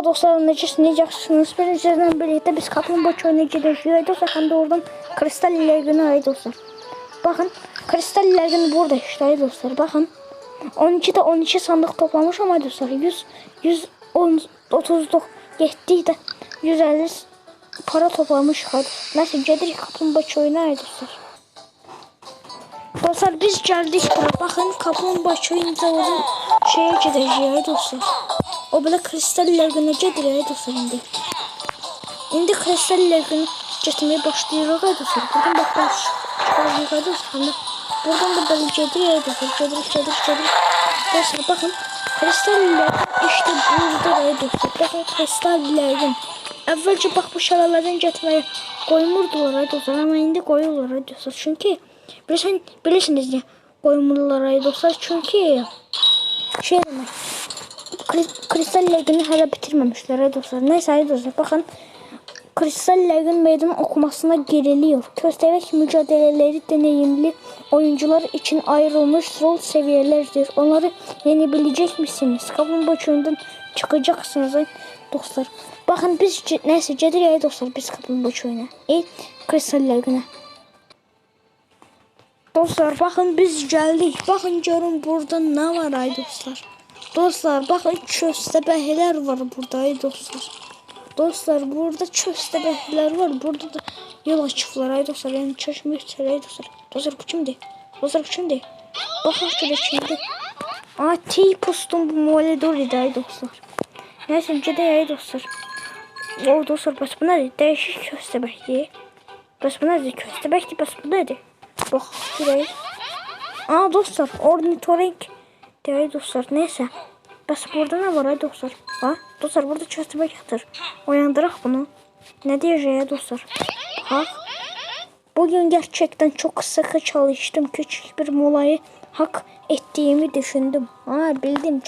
Merhaba dostlar, necəsiniz? Birinizden birlikte biz kaplumbağa çölüne gidiyoruz. Dostlar, hem de oradan kristal ilergini ayı dostlar. Bakın, kristal ilergini burada işte ayı dostlar. Bakın, 12'de 12 sandık toplamış ama dostlar 130'luk getdik de 150 para toplamış. Neyse, gedirik kaplumbağa çölüne ayı dostlar. Dostlar, biz geldik bura. Bakın, kaplumbağa çölündə uzun şeye gideceğiz dostlar. O böyle kristal ilergine gedirik dostlar indi. İndi kristal ilergini getmeye başlayırıq dostlar. Buradan bakalım çıxarıq dostlar. Buradan da böyle gedirik dostlar. Gedirik. Dostlar bakın, kristal ilergin işte burada dostlar. Bakın, kristal ilergin. Əvvəlcə bax bu şəlalədən getməyə qoymurdular dostlar, amma indi qoyurlar dostlar. Çünki bilirsiniz niyə qoymurlar dostlar? Çünki şey demək, kristal ilergini hələ bitirməmişlər dostlar. Neyse dostlar, bakın kristal ilergin meydan okumasına geriliyor. Köstebek mücadeleleri deneyimli oyuncular için ayrılmış rol seviyelerdir. Onları yenebilecek misiniz? Kaplumbağa çölünden çıkacaksınız dostlar. Bakın biz neyse gedirik dostlar, biz kaplumbağa çölüne. Kristal ilergine. Dostlar bakın biz geldik. Bakın görün burada ne var ay dostlar. Dostlar bakın köstebekler var burada dostlar. Dostlar burada köstebekler var. Burada da yol açıklar ay dostlar. Yani çeşme ay dostlar. Dostlar bu kimdi? Dostlar bu kimdi? Bakın şöyle kimdi? T-Post'un bu Moledori'de ay dostlar. Neyse gide ay dostlar. O dostlar bas bu nedir? Değişik köstebekti. Bas bu nedir? Köstebekti bas bu nedir? Bak şurayı. Dostlar ornitorenk diye dostlar, neyse. Bas burada ne var ay dostlar? Dostlar burada köstebek yatır. Uyandıraq bunu. Ne diyeceğim dostlar? Bugün gerçekten çok sıkı çalıştım. Küçük bir molayı hak ettiğimi düşündüm. Bildim,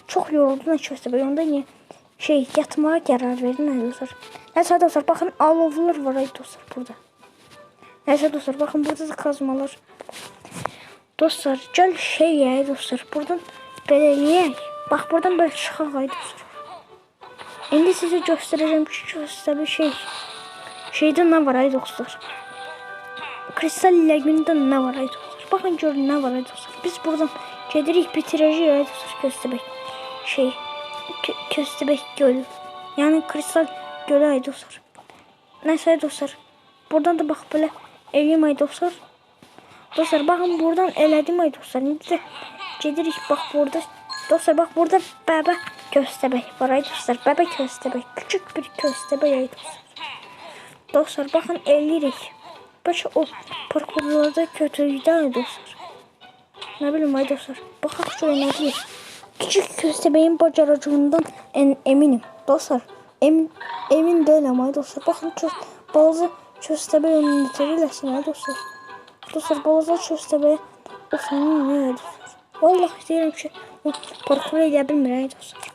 çok yoruldum köstebek. Onda niye yatmaya karar verdin ay dostlar. Neyse dostlar bakın, alovlar var ay dostlar burada. Neyse dostlar bakın burada da kazmalar. Dostlar gel ya dostlar, buradan belirleyək. Bak buradan böyle çıxaq ay dostlar. İndi size göstereceğim ki köstebek şeyde ne var ay dostlar. Kristal ilergində ne var ay dostlar. Bakın görün ne var ay dostlar. Biz buradan gedirik bitireceğiz ay dostlar köstebek. Köstebek gölü. Yani kristal gölü ay dostlar. Neyse ay dostlar. Buradan da bak böyle eləyim ay dostlar. Dostlar bakın buradan elədim ay dostlar. İndi də gedirik bak burada. Dostlar bak burada bebe köstebek var ay dostlar. Bebe köstebek. Küçük bir köstebek ay dostlar. Dostlar bakın eləyirik. Başka o parkurlarda kötüydü ay dostlar. Ne bileyim ay dostlar. Bakın şöyle ne diyeyim. Küçük köstebeğin bacaracağından eminim. Dostlar emin değilim ay dostlar. Bakın bazı köstebek önünü bitirirləsin ay dostlar. Dostlar bazı köstebeğe ufanın ne dostlar. Vallahi deyirəm ki parkur edə bilmir ay dostlar.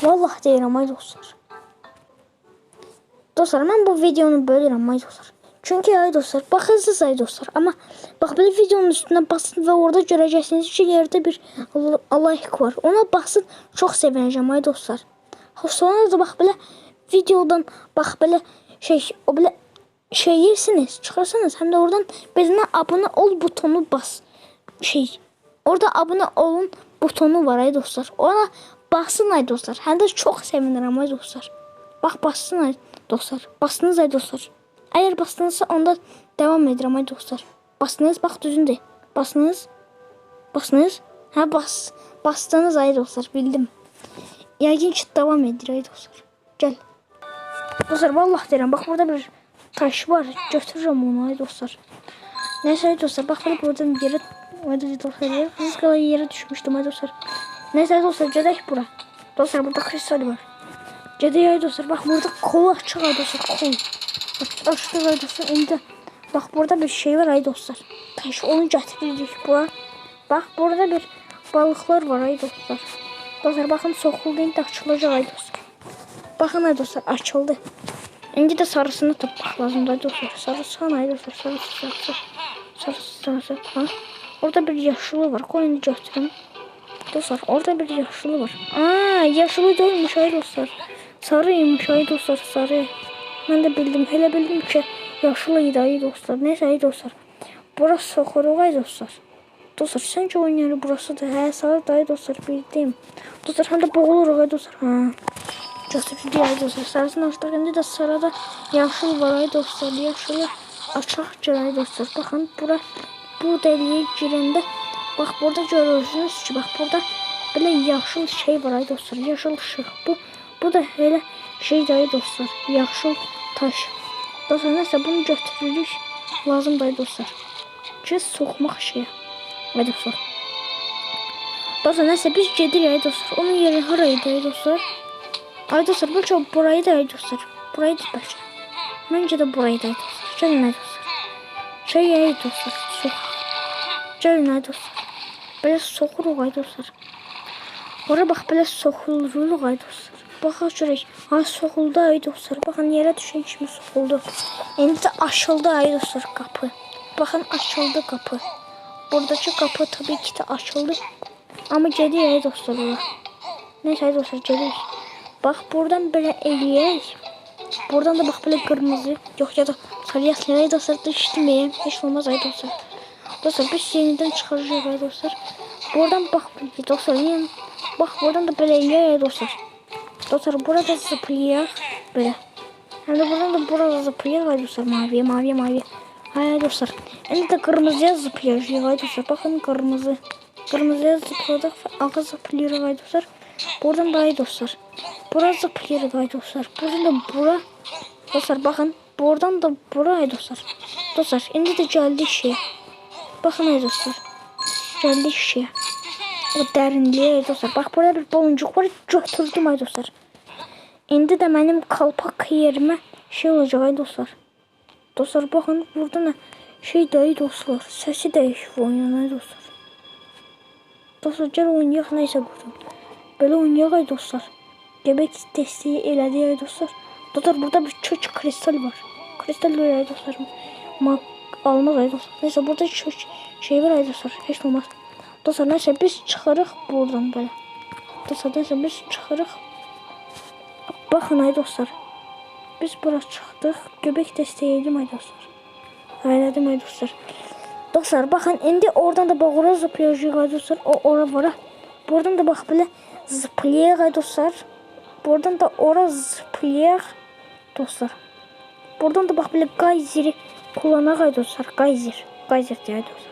Vallahi deyirəm ay dostlar. Dostlar ben bu videonu bölürəm ay dostlar. Çünkü ay dostlar bakırsınız ay dostlar. Ama bak böyle videonun üstüne basın ve orada göreceksiniz ki yerde bir like var. Ona basın, çok sevineceğim ay dostlar. Sonra da bak böyle videodan bak böyle o böyle yersiniz, çıkarsanız hem de oradan bezine abone ol butonu bas. Orada abone olun butonu var ay dostlar. Ona basın ay dostlar. Hem de çok sevinirim ay dostlar. Bak bassın ay dostlar. Bastınız ay dostlar. Eğer bastınızsa onda devam ederim ay dostlar. Bastınız bak düzündür. Bastınız. Bastınız ay dostlar, bildim. Yəqin ki devam edir ay dostlar. Gel. Dostlar vallahi deyirəm, bak burada bir taş var. Götürürüm onu ay dostlar. Neyse ay dostlar, bak buradan yere dostlar, fizikal yere düşmüştüm ay dostlar. Neyse ay dostlar, gedək bura. Dostlar burada kristal var. Gedək ay dostlar, bak burada kol açıq ay dostlar, kol. Açıq ay dostlar, indi. Bak burada bir şey var ay dostlar. Taş, onu getiririk bura. Bak burada bir balıklar var ay dostlar. Dostlar bakın sokuldu, indi açılacaq ay dostlar. Bakın ay dostlar, açıldı. İndi de sarısını tutmak lazım ay dostlar. Sarısı ay dostlar, sarısı. Orada bir yaşlı var, koyunu götürün. Dostlar orada bir yaşlı var. Yaşlı değilmiş ay dostlar. Sarıymış ay dostlar, sarı. Ben de bildim. Hele bildim ki yaşıl idi ay dostlar. Neyse ay dostlar. Burası sokuruq ay dostlar. Dostlar sence oyun yeri burasıdır. Hə, sarı ay dostlar bildim. Dostlar həm də boğuluruq ay dostlar. Hə. Götürüldü ay dostlar. Sarısını açdıq. İndi də sarıda yaşıl var ay dostlar. Yaşılı açıq ay dostlar. Baxın bura bu dəliyə girəndə bax burada görürsünüz ki, bax burada belə yaşıl şey var ay dostlar. Yaşıl ışıq. Bu da elə şeydir ay dostlar. Yaşıl taş. Dostlar nəsə bunu götürürük. Lazımdır ay dostlar. Ki soxmaq şeyə. Ay dostlar. Dostlar nəsə biz gedirik ay dostlar. Onun yeri haraydı ay dostlar? Ay dostlar bəlkə burayı da ay dostlar. Burayı da bəlkə. Məncə də burayı da ay dostlar. Gəlin ay dostlar. Şey ay dostlar. Sox. Gəlin ay dostlar. Belə soxuruq ay dostlar. Ora bax belə soxuluruq ay dostlar. Baxaq görək. Ay soxuldu ay dostlar. Baxın yerə düşən kimi soxuldu. İndi də açıldı ay dostlar qapı. Baxın açıldı qapı. Buradakı qapı tabii ki də açıldı. Amma gedirik ay dostlar ora. Neyse ay dostlar gedirik. Bax buradan belə eləyək. Buradan da bax belə qırmızı. Yox ya da sarıya ay dostlar düşməyəm. Heç olmaz ay dostlar. Dostlar biz yenidən çıxaracağıq ay dostlar. Buradan bax dostlar. Bax buradan da belə eləyək ay dostlar. Dostlar burada zıplayaq. Belə. Hem de buradan da burada zıplayaq ay dostlar. Maviye. Hay dostlar. İndi də qırmızıya zıplayacağıq ay dostlar. Baxın qırmızı. Qırmızıya zıpladıq və ağa zıplayırıq ay dostlar. Buradan da ay dostlar. Bura zıplayırıq ay dostlar. Buradan da bura. Dostlar baxın. Buradan da bura ay dostlar. Dostlar indi də gəldik şeyə. Baxın ay dostlar. Gəldik şeyə. O dərinliyə ay dostlar. Bax burada bir baloncuk var. Götürdüm ay dostlar. İndi də mənim kalpak yerimə şey olacaq ay dostlar. Dostlar baxın burada nə şey də ay dostlar. Səsi dəyişib oynayan ay dostlar. Dostlar gəl oynayaq nəysə buradan. Belə oynayaq ay dostlar. Göbək dəstəyi elədik ay dostlar. Dostlar burada bir kök kristal var. Kristal var ay dostlar. Almaq ay dostlar. Neyse burada kök şey var ay dostlar. Heç olmaz. Dostlar neyse biz çıxarıq buradan belə. Dostlar neyse biz çıxarıq. Baxın ay dostlar. Biz bura çıxdıq. Göbək dəstəyiydim ay dostlar. Ayladım ay dostlar. Dostlar baxın indi oradan da bağıra zıplayacaq ay dostlar. O ora var. Buradan da bax belə zıplayaq ay dostlar. Buradan da ora zıplayaq dostlar. Buradan da bax belə gayzeri kullanaq ay dostlar. Gayzer deyək dostlar.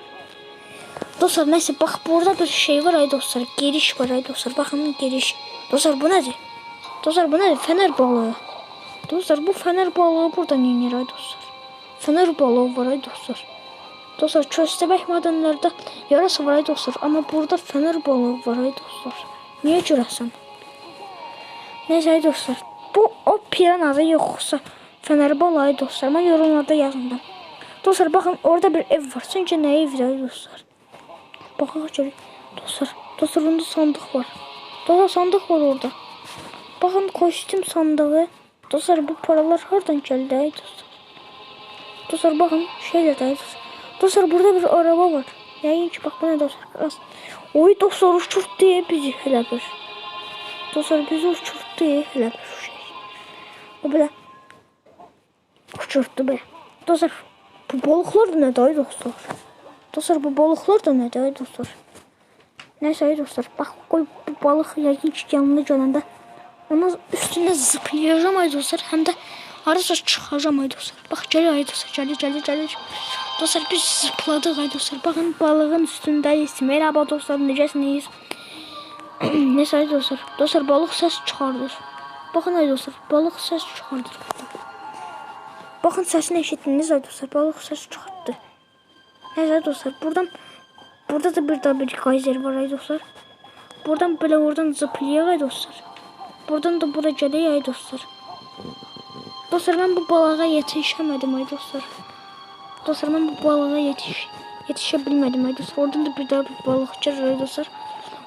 Dostlar neyse bax burada bir şey var ay dostlar. Giriş var ay dostlar. Baxın giriş. Dostlar bu nədir? Dostlar bu nədir? Fener balığı. Dostlar bu fener balığı buradan yenir ay dostlar. Fener balığı var ay dostlar. Dostlar köstəbək madenlərdə yarası var ay dostlar. Amma burada fener balığı var ay dostlar. Niyə görəsən? Neyse ay dostlar. Bu o piranadır yoxsa fener balığı ay dostlar. Mən yorumlarda yazdım. Dostlar baxın orada bir ev var. Səncə nə evdir ay dostlar? Baxaq görək. Dostlar onda sandıq var. Dostlar sandıq var orada. Baxın kostüm sandığı. Dostlar bu paralar hardan gəldi ay dostlar? Dostlar baxın şeylər ay dostlar. Dostlar burada bir araba var. Yəqin ki bax bu nə dostlar? Oy dostlar uçurtdu bizi elə bir. Dostlar bizi uçurtdu elə bir şey. O belə uçurtdu belə. Dostlar bu balıqlar da nədir ay dostlar? Dostlar bu balıqlar da nədir ay dostlar? Neyse ay dostlar. Bax qoy bu balıq yəqin ki yanına gələndə onun üstüne zıplayacağım ay dostlar. Hem de arası çıxacağım ay dostlar. Bax gəlir ay dostlar. Gəlir. Dostlar biz zıpladıq ay dostlar. Baxın balığın üstündeyiz. Merhaba dostlar necəsiniz? Neyse ay dostlar. Dostlar balıq səs çıxardır. Baxın ay dostlar. Balıq səs çıxardır. Baxın səsini eşitdiniz ay dostlar. Balıq səs çıxartdı. Neyse ay dostlar. Burada da bir gayzer var ay dostlar. Buradan belə oradan zıplayaq ay dostlar. Buradan da bura gələk ay dostlar. Dostlar mən bu balığa yetişəmədim ay dostlar. Dostlar mən bu balığa yetişə bilmədim ay dostlar. Oradan da bir daha bir balıq gəlir ay dostlar.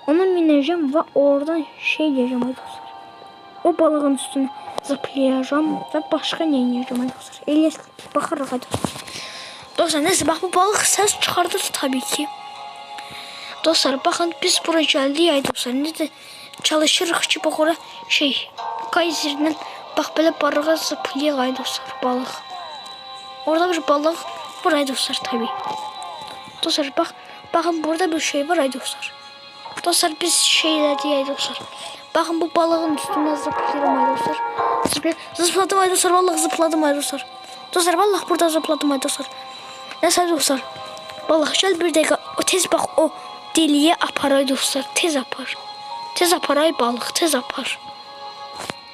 Ona minəcəm və oradan şey yiyəcəm ay dostlar. O balığın üstünə zıplayacağım və başqa nə yiyəcəm ay dostlar. Elə baxarıq ay dostlar. Dostlar nəsə bax bu balıq səs çıxardır tabii ki. Dostlar baxın biz bura gəldik ay dostlar. İndi də çalışırıq ki bax ora şey Kayseri'den bak böyle balığa zıplıyor ay dostlar, balık. Orada bir balık var ay dostlar tabii. Dostlar bakın burada bir şey var ay dostlar. Dostlar biz şeyler diye dostlar. Bakın bu balığın üstüne zıplıyorum ay dostlar. Zıpladım ay dostlar, vallahi zıpladım ay dostlar. Dostlar vallahi burada zıpladım ay dostlar. Neyse dostlar. Balık gel bir dakika. O tez bak o deliye apar ay dostlar. Tez apar. Tez apar ay balık, tez apar.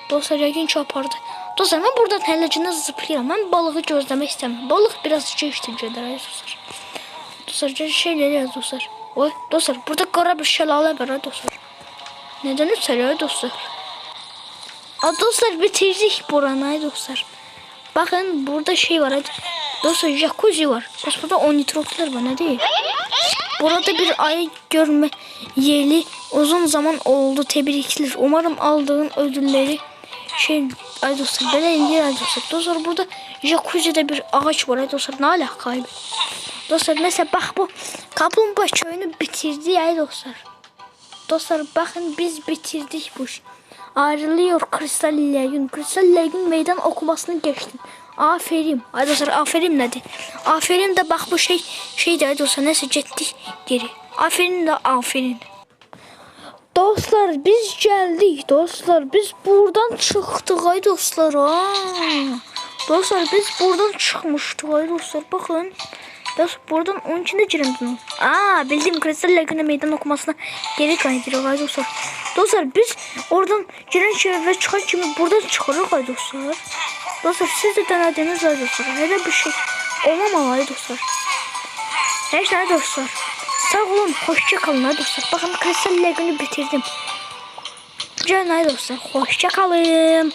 Dostlar yəqin ki apardı. Dostlar ben buradan hələcəndən zıplayıram. Ben balığı gözləmək istəmirəm. Balıq biraz iştir gedər ay dostlar. Dostlar şeyler ya dostlar. Oy dostlar burada qara bir şəlalə var ay dostlar. Neden uçar ay dostlar? Dostlar bitirdik buranı ay dostlar. Bakın burada şey var ay dostlar, jacuzzi var. Dostlar burada 10 nitrotlar var, ne değil? Burada bir ay görme yeri uzun zaman oldu, tebrikler. Umarım aldığın ödülleri ay dostlar belə indir ay dostlar. Dostlar burada jacuzzi'de bir ağaç var ay dostlar, ne alaka ay? Dostlar mesela bak bu kaplumbağa köyünü bitirdi ay dostlar. Dostlar bakın biz bitirdik bu işi. Ayrılıyor Kristal Lagoon. Kristal Lagoon meydan okumasını geçtim. Aferin. Ay dostlar aferin nedir? Aferin de bak bu şey de dostlar neyse getdik geri. Aferin de aferin. Dostlar biz geldik dostlar. Biz buradan çıktık ay dostlar. Dostlar biz buradan çıkmıştık ay dostlar. Bakın. Dostlar buradan onun içinde giremdim. Bildiğim Kristal Lagoon'a meydan okumasına geri kaydırıyor ay dostlar. Dostlar biz oradan giren kimi ve çıkan kimi buradan çıkarıyor ay dostlar. Dostlar siz de denediniz ay dostlar. Hele bir şey olmamalı ay dostlar. Neyse ay dostlar. Sağ olun, hoşça kalın ay dostlar. Bakın Kristal Lagoon'u bitirdim. Canım ay dostlar, hoşça kalın.